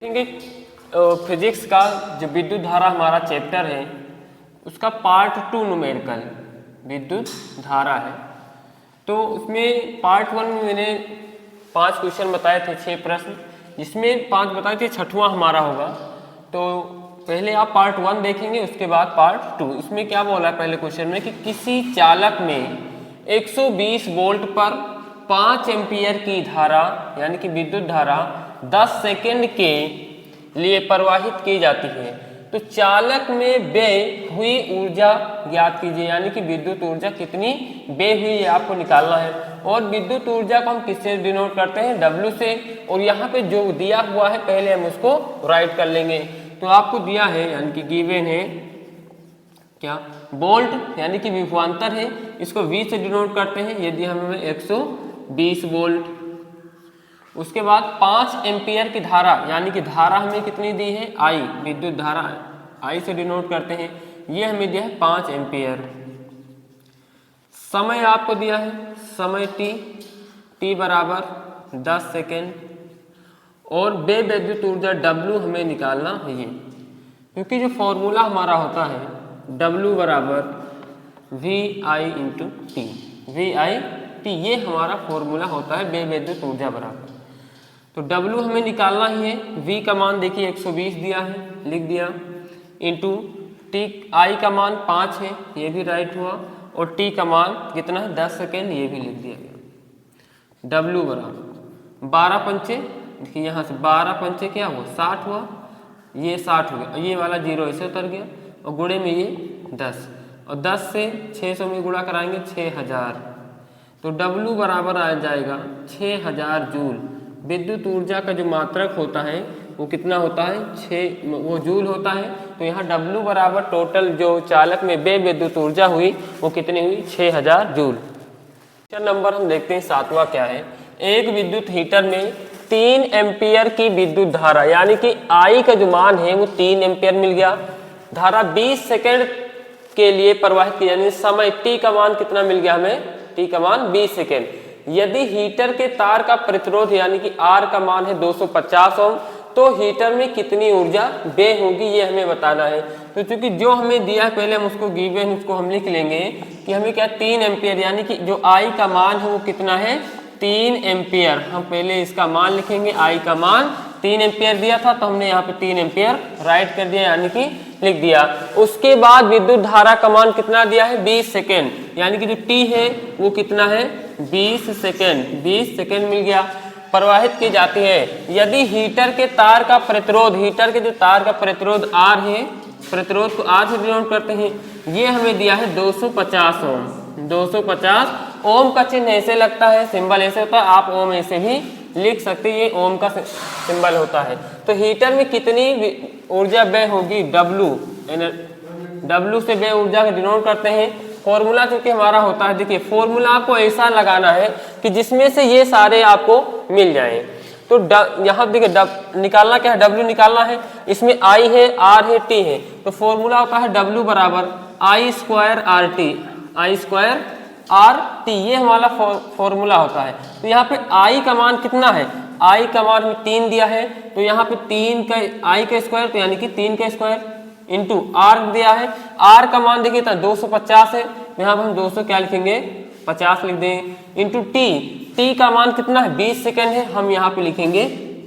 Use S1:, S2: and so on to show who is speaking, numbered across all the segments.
S1: देखेंगे फिजिक्स का जो विद्युत धारा हमारा चैप्टर है उसका पार्ट 2 न्यूमेरिकल विद्युत धारा है। तो उसमें पार्ट 1 में मैंने 5 क्वेश्चन बताए थे, 6 प्रश्न, जिसमें 5 बताए थे, 6वां हमारा होगा। तो पहले आप पार्ट 1 देखेंगे, उसके बाद पार्ट 2। इसमें क्या बोला है पहले क्वेश्चन में कि किसी चालक में 120 वोल्ट पर 5 एम्पियर की धारा यानी कि विद्युत धारा 10 सेकेंड के लिए प्रवाहित की जाती है। तो चालक में व्यय हुई ऊर्जा ज्ञात कीजिए, यानी कि विद्युत ऊर्जा कितनी व्यय हुई है आपको निकालना है। और विद्युत ऊर्जा को हम किससे डिनोट करते हैं? W से। और यहाँ पे जो दिया हुआ है पहले हम उसको राइट कर लेंगे। तो आपको दिया है यानी कि गिवन है क्या? वोल्ट यानी कि विभवांतर है, इसको V से डिनोट करते हैं। यदि हमें 120 वोल्ट, उसके बाद 5 एम्पियर की धारा यानी कि धारा हमें कितनी दी है? I, विद्युत धारा I से डिनोट करते हैं। ये हमें दिया है 5 एम्पियर। समय आपको दिया है, समय t बराबर 10 सेकेंड। और व्यय विद्युत ऊर्जा W हमें निकालना है ये, क्योंकि जो फॉर्मूला हमारा होता है W बराबर VI into T, VI T, ये हमारा फॉर्मूला होता है व्यय विद्युत ऊर्जा बराबर। तो W हमें निकालना ही है। V का मान देखिए 120 दिया है, लिख दिया, इंटू T, I का मान 5 है, ये भी राइट हुआ, और T का मान कितना है? 10 सेकेंड, ये भी लिख दिया गया। W बराबर 12 पंचे, देखिए यहाँ से 12 पंचे क्या हुआ? 60 हुआ, ये 60 हो गया, ये वाला 0 ऐसे उतर गया, और गुणे में ये 10, और 10 से 600 में गुणा कराएंगे 6000। तो W बराबर आ जाएगा 6000 जूल। विद्युत ऊर्जा का जो मात्रक होता है वो कितना होता है? 6, वो जूल होता है। तो यहाँ W बराबर टोटल जो चालक में व्यय विद्युत ऊर्जा हुई वो कितनी हुई? 6000 जूल। क्वेश्चन नंबर हम देखते हैं 7वां क्या है। एक विद्युत हीटर में 3 एम्पियर की विद्युत धारा यानी कि I का जो मान है वो 3 एम्पियर मिल गया। धारा 20 सेकेंड के लिए प्रवाहित की, यानी समय T का मान कितना मिल गया हमें? T का मान 20 सेकेंड। यदि हीटर के तार का प्रतिरोध यानी कि R का मान है 250 ओम, तो हीटर में कितनी ऊर्जा व्यय होगी ये हमें बताना है। तो चूंकि जो हमें दिया है पहले हम उसको गिवन, उसको हम लिख लेंगे कि हमें क्या 3 एम्पियर, यानी कि जो I का मान है वो कितना है? 3 एम्पियर। हम पहले इसका मान लिखेंगे, I का मान 3 एम्पियर दिया था तो हमने यहाँ पे 3 एम्पियर राइट कर दिया, यानी कि लिख दिया। उसके बाद विद्युत धारा का मान कितना दिया है? 20 सेकेंड, यानी कि जो T है वो कितना है? 20 सेकेंड। 20 सेकेंड मिल गया, प्रवाहित की जाती है। यदि हीटर के तार का प्रतिरोध, हीटर के जो तार का प्रतिरोध R है, प्रतिरोध को R से डिनोट करते हैं, ये हमें दिया है 250 ओम। 250 ओम का चिन्ह ऐसे लगता है, सिंबल ऐसे होता है, आप ओम ऐसे भी लिख सकते हैं, ये ओम का सिंबल होता है। तो हीटर में कितनी ऊर्जा व्यय होगी? W से व्यय ऊर्जा को डिनोट करते हैं। फॉर्मूला चूंकि हमारा होता है, देखिए फॉर्मूला आपको ऐसा लगाना है कि जिसमें से ये सारे आपको मिल जाएं। तो यहाँ देखिए निकालना क्या है? W निकालना है। इसमें I है, R है, T है। तो फॉर्मूला होता है W बराबर I square RT, I square RT, ये हमारा फॉर्मूला होता है। तो यहाँ पे I का मान कितना है? I का मान हमें 3 दिया है, तो यहाँ पे 3 का I का स्क्वायर, तो यानी कि 3 का स्क्वायर इंटू R दिया है। R का मान देखिए 250 है, तो यहाँ पर हम 200 क्या लिखेंगे? 50 लिख देंगे, इंटू T का मान कितना है? 20 सेकेंड है, हम यहाँ पे लिखेंगे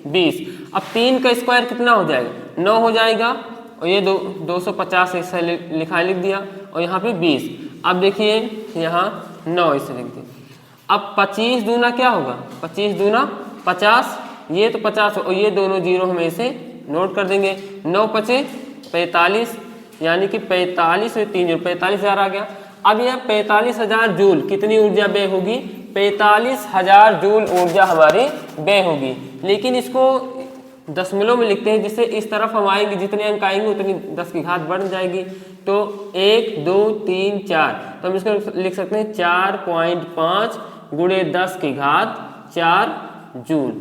S1: 20। अब 3 का स्क्वायर कितना हो जाएगा? 9 हो जाएगा, और ये 250 ऐसा लिख दिया, और यहाँ पे 20। अब देखिए यहाँ 9 ऐसे लिख दिया। अब 25 दूना क्या होगा? 25 दूना 50, ये तो 50, और ये दोनों जीरो हम ऐसे नोट कर देंगे। 9 पचे 45, यानी कि 45 और 3 45,000 आ गया। अब यह 45,000 जूल कितनी ऊर्जा व्यय होगी? 45,000 जूल ऊर्जा हमारी व्यय होगी। लेकिन इसको दशमलव में लिखते हैं, जिससे इस तरफ हम आएंगे, जितने अंक आएंगे उतनी 10 की घात बढ़ जाएगी। तो 1 2 3 4, तो हम इसको लिख सकते हैं 4.5 गुणे 10 की घात 4 जूल।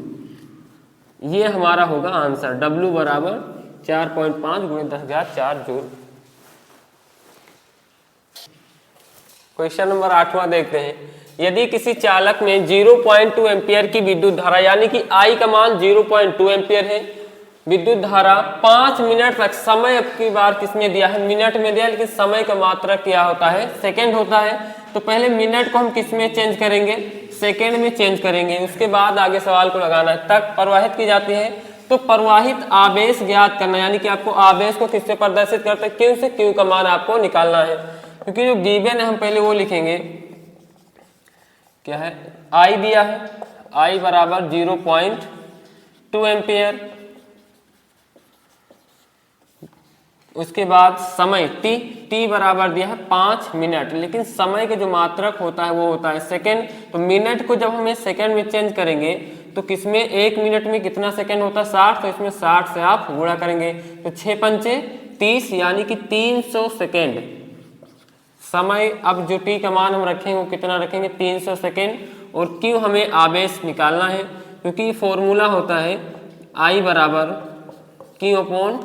S1: ये हमारा होगा आंसर। W बराबर 4.5 गुणे 10 की घात 4 जूल। क्वेश्चन नंबर 8वां देखते हैं। यदि किसी चालक में 0.2 एम्पियर की विद्युत धारा यानी कि I का मान 0.2 एम्पियर है, विद्युत धारा 5 मिनट तक, समय अब की बार किसमें दिया है, मिनट में दिया, लेकिन समय का मात्रा क्या होता है, सेकंड होता है। तो पहले मिनट को हम किस में चेंज करेंगे, सेकंड में चेंज करेंगे, उसके बाद आगे सवाल को लगाना है। तक प्रवाहित की जाती है, तो प्रवाहित आवेश ज्ञात करना, यानी कि आपको आवेश को किससे प्रदर्शित करते हैं, क्यू से, क्यू का मान आपको निकालना है। क्योंकि जो गिवन है हम पहले वो लिखेंगे, क्या है, आई दिया है, आई बराबर 0.2 एम्पियर। उसके बाद समय टी, टी बराबर दिया है 5 मिनट, लेकिन समय का जो मात्रक होता है वो होता है सेकंड। तो मिनट को जब हमें सेकंड में चेंज करेंगे तो किसमें, 1 मिनट में कितना सेकंड होता है, 60, तो इसमें 60 से आप गुणा करेंगे, तो 6 पंचे 30, यानी कि 300 सेकेंड समय। अब जो टी का मान हम रखेंगे वो कितना रखेंगे, 300 सेकेंड। और क्यू हमें आवेश निकालना है, क्योंकि फॉर्मूला होता है आई बराबर क्यू अपॉन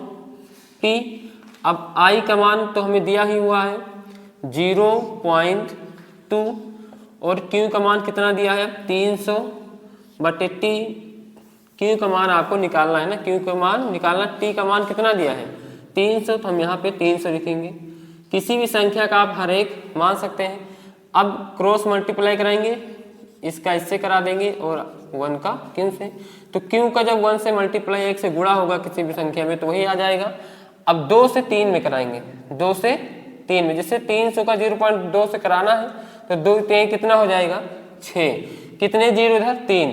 S1: टी। अब आई का मान तो हमें दिया ही हुआ है 0.2, और क्यू का मान कितना दिया है, 300 बटे टी। क्यू का मान आपको निकालना है ना, क्यू का मान निकालना, टी का मान कितना दिया है 300, तो हम यहाँ पे 300 लिखेंगे। किसी भी संख्या का आप हर एक मान सकते हैं। अब क्रॉस मल्टीप्लाई कराएंगे, इसका इससे करा देंगे और 1 का क्यू से, तो क्यू का जब 1 से मल्टीप्लाई 1 से गुणा होगा किसी भी संख्या में तो वही आ जाएगा। अब 2 से 3 में कराएंगे, 2 से 3 में, जैसे 300 का 0.2 से कराना है तो 2 3 कितना हो जाएगा 6, कितने जीरो इधर 3,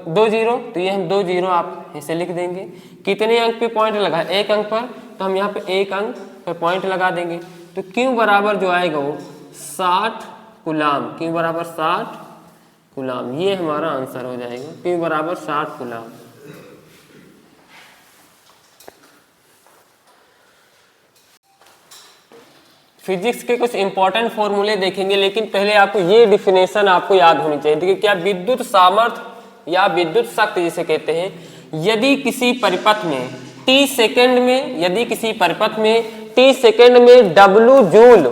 S1: 2 जीरो, तो ये हम 2 जीरो आप इसे लिख देंगे। कितने अंक पे पॉइंट लगा, 1 अंक पर, तो हम यहाँ पे 1 अंक पर पॉइंट लगा देंगे। तो क्यू बराबर जो आएगा वो 60 कूलाम, क्यू बराबर 60 कूलाम, ये हमारा आंसर हो जाएगा, क्यू बराबर 60 कूलाम। फिजिक्स के कुछ इंपॉर्टेंट फॉर्मूले देखेंगे, लेकिन पहले आपको ये डिफिनेशन आपको याद होनी चाहिए। देखिए, क्या विद्युत सामर्थ्य या विद्युत शक्ति जिसे कहते हैं, यदि किसी परिपथ में t सेकंड में, यदि किसी परिपथ में t सेकंड में W जूल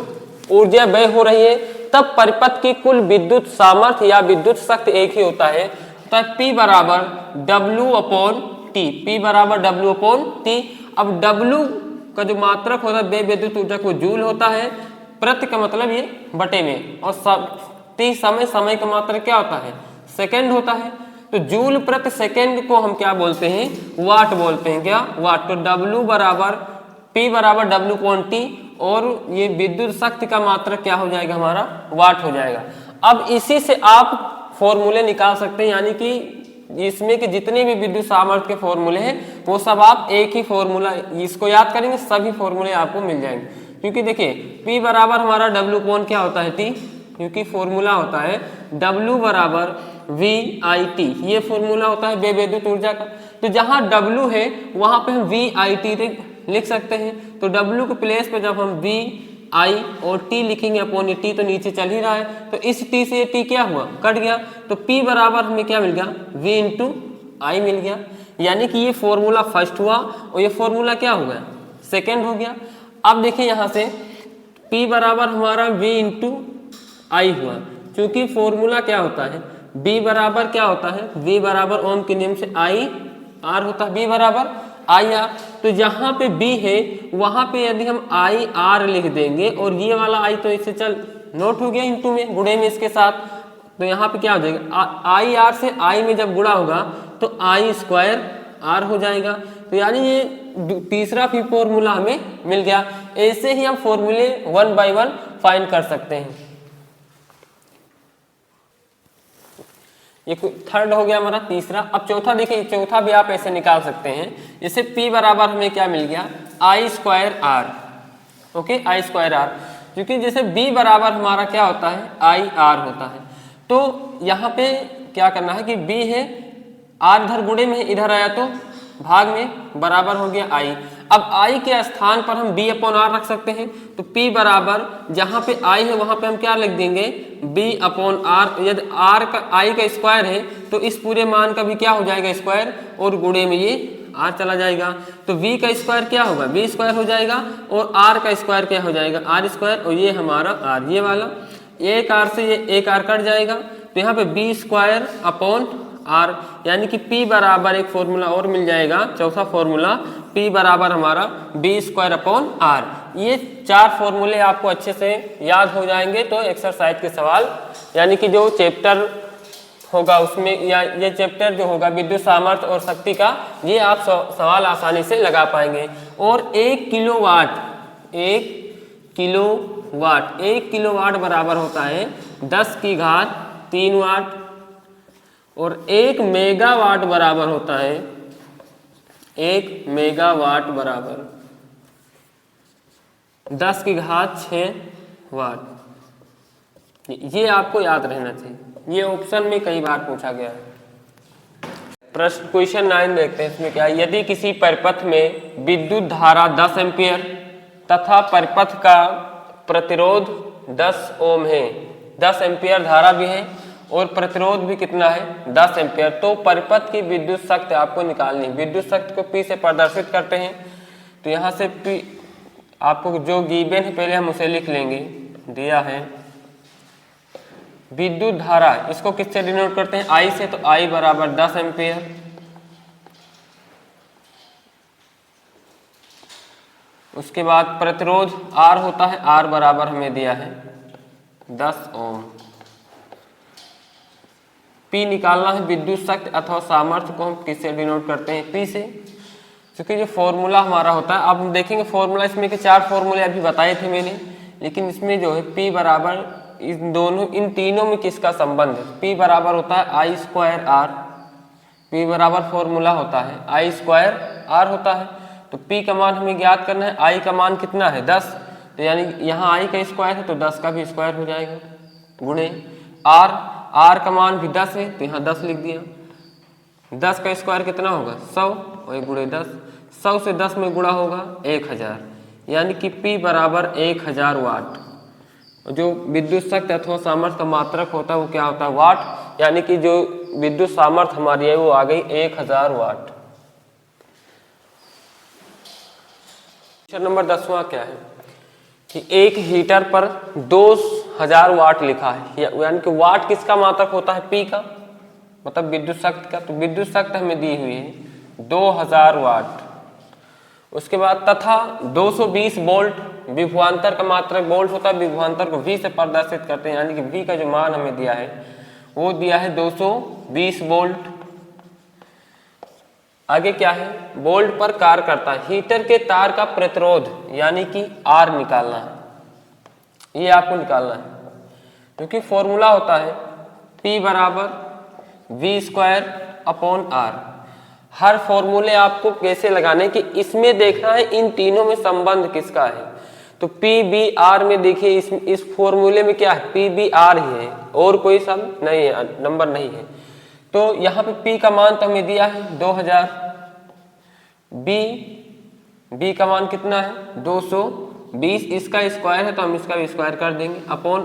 S1: ऊर्जा व्यय हो रही है, तब परिपथ की कुल विद्युत सामर्थ्य या विद्युत शक्ति एक ही होता है। तो P बराबर W अपॉन टी, P बराबर W अपॉन टी। अब W का जो मात्रक होता है विद्युत ऊर्जा को जूल होता है, प्रति का मतलब ये बटे में, और टी समय, समय का मात्रक क्या होता है, सेकंड होता है। तो जूल प्रति सेकंड को हम क्या बोलते हैं, वाट बोलते हैं, क्या, वाट। तो W बराबर P बराबर W अपॉन टी, और ये विद्युत शक्ति का मात्रक क्या हो जाएगा हमारा, वाट हो जाएगा। अब इसी से आप फॉर्मूले निकाल सकते हैं, यानी कि इसमें के जितने भी विद्युत सामर्थ्य के फॉर्मूले हैं वो सब आप एक ही फॉर्मूला, इसको याद करेंगे सभी फॉर्मूले आपको मिल जाएंगे। क्योंकि देखिए P बराबर हमारा W अपॉन क्या होता है T, क्योंकि फॉर्मूला होता है W बराबर VIT, ये फॉर्मूला होता है विद्युत ऊर्जा का। तो जहाँ W है वहां पे हम VIT लिख सकते हैं। तो W के प्लेस पे जब हम VI और T लिखेंगे अपॉन ये T तो नीचे चल ही रहा है, तो इस T से ये T क्या हुआ, कट गया। तो P बराबर हमें क्या मिल गया, V इंटू I मिल गया। यानी कि ये फॉर्मूला फर्स्ट हुआ और ये फॉर्मूला क्या हो गया, सेकेंड हो गया। अब देखिए यहाँ से P बराबर हमारा V इंटू I हुआ, क्योंकि फॉर्मूला क्या होता है, B बराबर क्या होता है, V बराबर ओम के नियम से I R होता है, B बराबर आई आर। तो जहाँ पे B है वहां पे यदि हम आई आर लिख देंगे, और ये वाला I तो इससे चल नोट हो गया इंटू में, गुणे में इसके साथ, तो यहाँ पे क्या हो जाएगा, आई आर से I में जब गुणा होगा तो I स्क्वायर R हो जाएगा। तो यानी ये तीसरा भी फॉर्मूला हमें मिल गया। ऐसे ही हम फॉर्मूले 1 बाय 1 फाइंड कर सकते हैं। ये थर्ड हो गया हमारा, तीसरा। अब चौथा देखिए, चौथा भी आप ऐसे निकाल सकते हैं, जैसे P बराबर हमें क्या मिल गया, I square R, okay, I square R। क्योंकि जैसे B बराबर हमारा क्या होता है, I R होता है। तो यहाँ पे क्या करना है कि B है, R इधर गुणे में इधर आया तो भाग में, बराबर हो गया I। अब I के स्थान पर हम B अपॉन R रख सकते हैं। तो P बराबर जहाँ पे I है वहाँ पे हम क्या लिख देंगे, B अपॉन R। यदि R का I का स्क्वायर है तो इस पूरे मान का भी क्या हो जाएगा स्क्वायर, और गुणे में ये R चला जाएगा। तो V का स्क्वायर क्या होगा, V स्क्वायर हो जाएगा, और R का स्क्वायर क्या हो जाएगा, R स्क्वायर, और ये हमारा R, ये वाला एक R से ये एक R कट जाएगा। तो यहाँ पे B स्क्वायर अपॉन आर, यानी कि P बराबर एक फॉर्मूला और मिल जाएगा, चौथा फॉर्मूला P बराबर हमारा V²/R। ये 4 फॉर्मूले आपको अच्छे से याद हो जाएंगे तो एक्सरसाइज के सवाल, यानी कि जो चैप्टर होगा उसमें, या ये चैप्टर जो होगा विद्युत सामर्थ्य और शक्ति का, ये आप सवाल आसानी से लगा पाएंगे। और 1 किलोवाट बराबर होता है 10⁻³ वाट, और 1 मेगावाट बराबर होता है 1 मेगावाट बराबर 10�6 वाट। ये आपको याद रहना चाहिए, ये ऑप्शन में कई बार पूछा गया है। प्रश्न क्वेश्चन 9 देखते हैं, इसमें क्या है, यदि किसी परिपथ में विद्युत धारा 10 एम्पीयर तथा परिपथ का प्रतिरोध 10 ओम है, 10 एम्पीयर धारा भी है और प्रतिरोध भी कितना है 10 एम्पीयर, तो परिपथ की विद्युत शक्ति आपको निकालनी। विद्युत शक्ति को P से प्रदर्शित करते हैं, तो यहाँ से P आपको जो गिवन है पहले हम उसे लिख लेंगे। दिया है विद्युत धारा, इसको किससे डिनोट करते हैं, I से, तो I बराबर 10 एम्पीयर। उसके बाद प्रतिरोध R होता है, R बराबर हमें दिया है 10 ओम। P निकालना है विद्युत शक्ति अथवा सामर्थ्य को हम किससे डिनोट करते हैं, P से, क्योंकि जो फॉर्मूला हमारा होता है, अब हम देखेंगे फॉर्मूला, इसमें के 4 फॉर्मूले अभी बताए थे मैंने, लेकिन इसमें जो है P बराबर इन तीनों में किसका संबंध है, P बराबर होता है I²R, P बराबर फॉर्मूला होता है I²R होता है, तो P का मान हमें ज्ञात करना है, I का मान कितना है 10, तो यानी यहाँ I का स्क्वायर है तो 10 का भी स्क्वायर हो जाएगा, गुणे R का मान भी 10 है तो यहाँ 10 लिख दिया, 10 का स्क्वायर कितना होगा 100 और गुणे 10, 100 से 10 में गुणा होगा 1000, यानी कि P बराबर 1000 वाट। जो विद्युत शक्ति अथवा सामर्थ्य का मात्रक होता है वो क्या होता है, वाट, यानी कि जो विद्युत सामर्थ्य हमारी है वो आ गई 1000 वाट। क्वेश्चन नंबर 10वां क्या है कि एक हीटर पर 2000 वाट लिखा है, यानी कि वाट किसका मात्रक होता है, P का, मतलब विद्युत शक्ति का, तो विद्युत शक्ति हमें दी हुई है 2000 वाट। उसके बाद तथा 220 वोल्ट, विभवांतर का मात्रक वोल्ट होता है, विभवांतर को V से प्रदर्शित करते हैं, यानी कि V का जो मान हमें दिया है वो दिया है 220 वोल्ट। आगे क्या है, वोल्ट पर कार्य करता है, हीटर के तार का प्रतिरोध यानी कि R निकालना है, ये आपको निकालना है, क्योंकि फॉर्मूला होता है P बराबर V²/R। हर फॉर्मूले आपको कैसे लगाने कि इसमें देखना है इन तीनों में संबंध किसका है, तो PBR में देखिए इस फॉर्मूले में क्या है, PBR ही है और कोई सब नहीं है, नंबर नहीं है, तो यहाँ पे P का मान तो हमें दिया है 2000, B का मान कितना है 220, इसका स्क्वायर है तो हम इसका भी स्क्वायर कर देंगे, अपॉन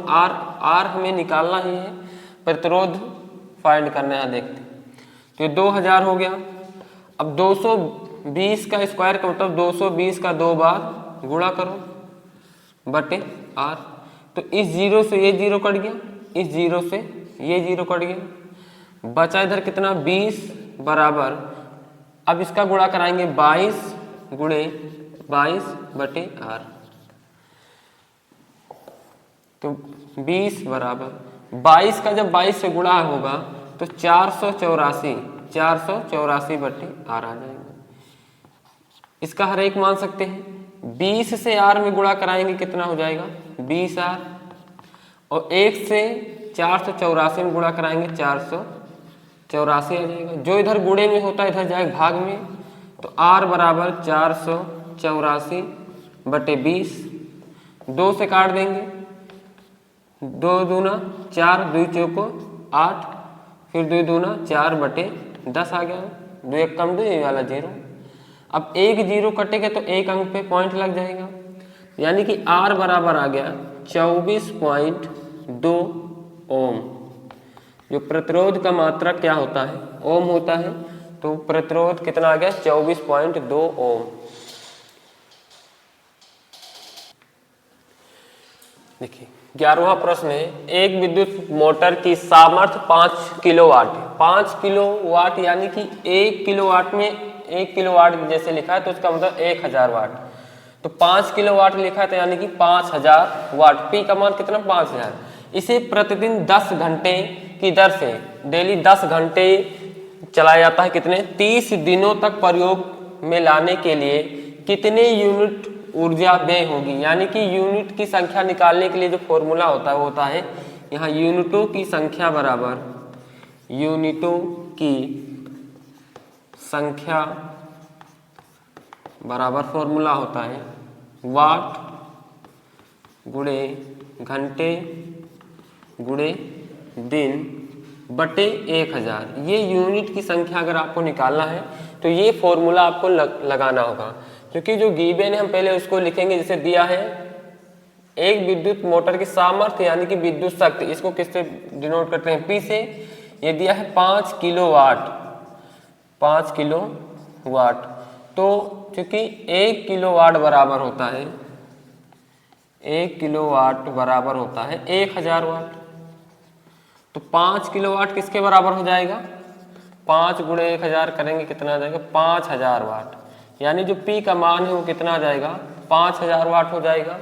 S1: R हमें निकालना ही है, प्रतिरोध फाइंड करना है, देखते तो 2000 हो गया। अब 220 का स्क्वायर का मतलब 220 का 2 बार गुणा करो बटे R, तो इस 0 से ये 0 कट गया, इस 0 से ये 0 कट गया, बचा इधर कितना 20 बराबर, अब इसका गुणा कराएंगे 22 गुणे 22 बटे R, तो 20 बराबर 22 का जब 22 से गुणा होगा तो 484 बटे R आ जाएगा। इसका हर एक मान सकते हैं, 20 से R में गुणा कराएंगे कितना हो जाएगा 20R, और 1 से 484 में गुणा कराएंगे 484 आ जाएगा, जो इधर गुणे में होता है इधर जाएगा भाग में, तो R बराबर 484 बटे 20, 2 से काट देंगे, 2 दूना 4, 2 चौको 8, फिर 2 दूना 4 बटे 10 आ गया, 2 एक कम 2 ये वाला 0। अब एक 0 कटेगा तो एक अंक पे पॉइंट लग जाएगा, यानी कि R बराबर आ गया 24.2 ओम। जो प्रतिरोध का मात्रक क्या होता है, ओम होता है, तो प्रतिरोध कितना आ गया 24.2 ओम। देखिए 11वां प्रश्न है, एक विद्युत मोटर की सामर्थ्य 5 किलोवाट है। 5 किलोवाट यानी कि 1 किलोवाट में 1 किलोवाट जैसे लिखा है तो उसका मतलब 1000 वाट। तो 5 किलोवाट लिखा है तो यानी कि 5000 वाट। पी का मान कितना? 5000। इसे प्रतिदिन 10 घंटे की दर से डेली 10 घंटे चलाया जाता है। कितने? 30 दिनों तक प्रयोग में लाने के लिए कितने यूनिट ऊर्जा व्यय होगी? यानी कि यूनिट की संख्या निकालने के लिए जो फॉर्मूला होता है वो होता है यहाँ यूनिटों की संख्या बराबर यूनिटों की संख्या बराबर फॉर्मूला होता है वाट गुणे घंटे गुणे दिन बटे 1000। ये यूनिट की संख्या अगर आपको निकालना है तो ये फॉर्मूला आपको लगाना होगा, क्योंकि जो गिवन है हम पहले उसको लिखेंगे। जैसे दिया है एक विद्युत मोटर की सामर्थ्य यानी कि विद्युत शक्ति, इसको किससे डिनोट करते हैं? पी से। ये दिया है 5 किलोवाट, 5 किलोवाट। तो क्योंकि 1 किलोवाट बराबर होता है 1 किलोवाट बराबर होता है 1000 वाट। तो 5 किलोवाट किसके बराबर हो जाएगा? 5 गुणे 1000 करेंगे कितना आ जाएगा? 5000 वाट। यानी जो पी का मान है वो कितना आ जाएगा? 5000 वाट हो जाएगा।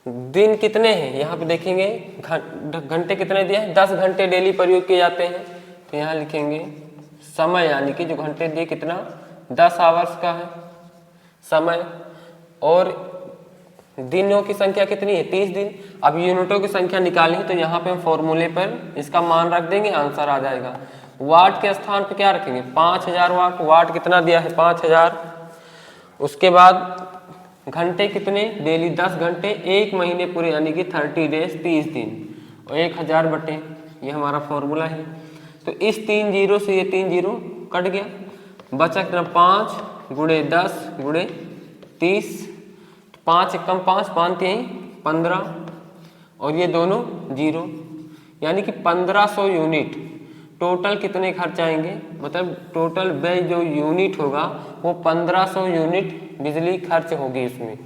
S1: दिन कितने हैं यहाँ पे देखेंगे, घंटे कितने दिए हैं? 10 घंटे डेली प्रयोग किए जाते हैं। तो यहाँ लिखेंगे समय, यानी कि जो घंटे दिए कितना? 10 आवर्स का है समय। और दिनों की संख्या कितनी है? 30 दिन। अब यूनिटों की संख्या निकालनी है तो यहाँ पे हम फॉर्मूले पर इसका मान रख देंगे, आंसर आ जाएगा। वाट के स्थान पे क्या रखेंगे? 5000 वाट। वाट कितना दिया है? 5000। उसके बाद घंटे कितने? डेली 10 घंटे, 1 महीने पूरे यानी कि 30 डेज, 30 दिन, और 1000 बटे ये हमारा फॉर्मूला है। तो इस 3 जीरो से ये 3 जीरो कट गया, बचा कितना? 5 गुणे 10 गुणे 30। 5 एकम 5, 5 3 15, और ये दोनों जीरो, यानी कि 1500 यूनिट। टोटल कितने खर्च आएंगे? मतलब टोटल व्यय जो यूनिट होगा वो 1500 यूनिट बिजली खर्च होगी इसमें।